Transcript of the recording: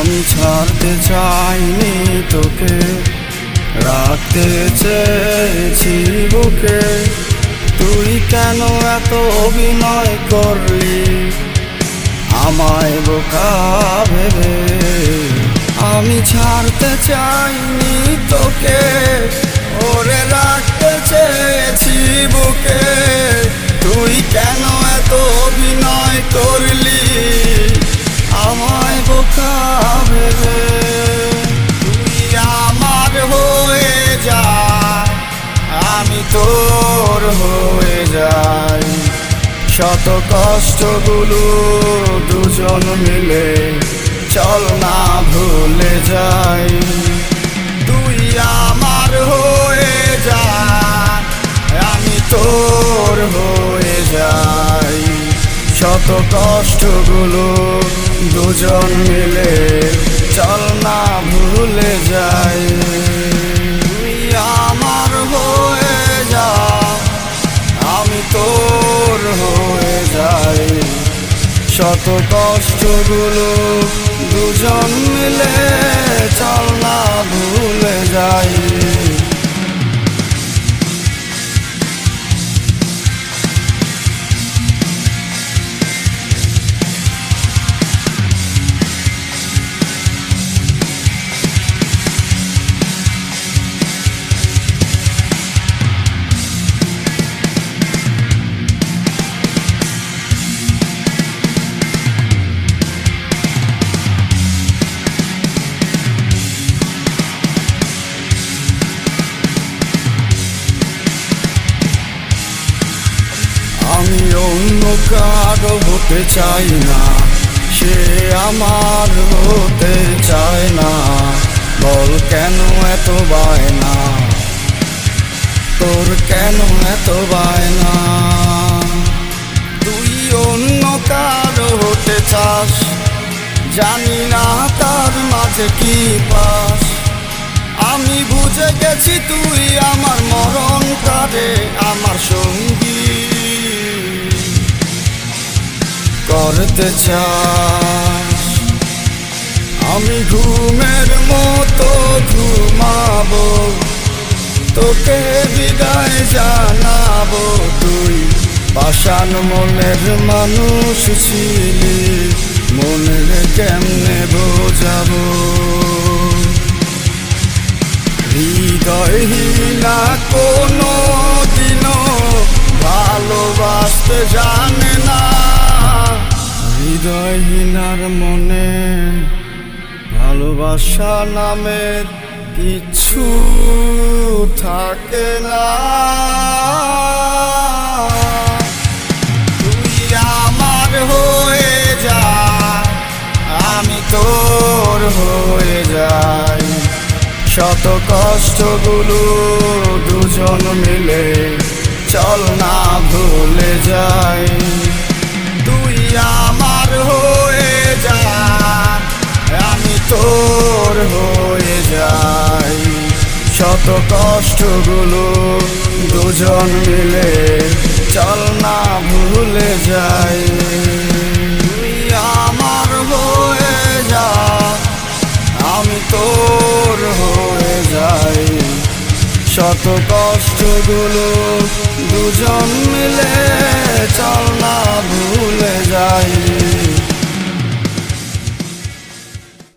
আমি ছাড়তে চাইনি তোকে, রাখতে চেয়েছি বুকে। তুই কেন এত অভিনয় করলি আমায় বোকা ভেবে? আমি ছাড়তে চাইনি তোকে, ওরে রাখতে চেয়েছি বুকে। তুই কেন এত অভিনয় করলি আমায় বোকা ভেবে? তুই আমার হয়ে যা, আমি তোর হয়ে যাই। শত কষ্টগুলো দুজন মিলে চল না ভুলে যাই। তুই আমার হয়ে যা, আমি তোর হয়ে যাই। শত কষ্টগুলো দুজন মিলে চল না ভুলে যাই। তুই আমার হয়ে যা, আমি তোর হয়ে যাই। শত কষ্টগুলো দুজন মিলে চল না ভুলে যাই। আমি অন্য কারো হতে চাই না, সে আমার হতে চায় না। বল কেন এত বায়না, তোর কেন এত বায়না? তুই অন্য কারো হতে চাস, জানি না তার মাঝে কি পাস। আমি বুঝে গেছি তুই আমার মরণ কালে আমার সঙ্গী করতে চাস। আমি ঘুমের মতো ঘুমাবো, তোকে বিদায় জানাবো। তুই পাষাণ মনের মানুষ ছিলি, মনের কেমনে বোঝাবো? হৃদয়হীনা কোনো দিনও ভালোবাসতে জানে না। হৃদয়হীনার মনে ভালোবাসা নামের কিছু থাকে না। তুই আমার হয়ে যা, আমি তোর হয়ে যাই। শত কষ্টগুলো দুজন মিলে চল না ভুলে যাই। তুই আমার হয়ে যা, আমি তোর হয়ে যাই। শত কষ্টগুলো দুজন মিলে চল না ভুলে যাই। তুই আমার হয়ে যা, আমি তোর হয়ে যাই। শত কষ্টগুলো দুজন মিলে চল না ভুলে যাই।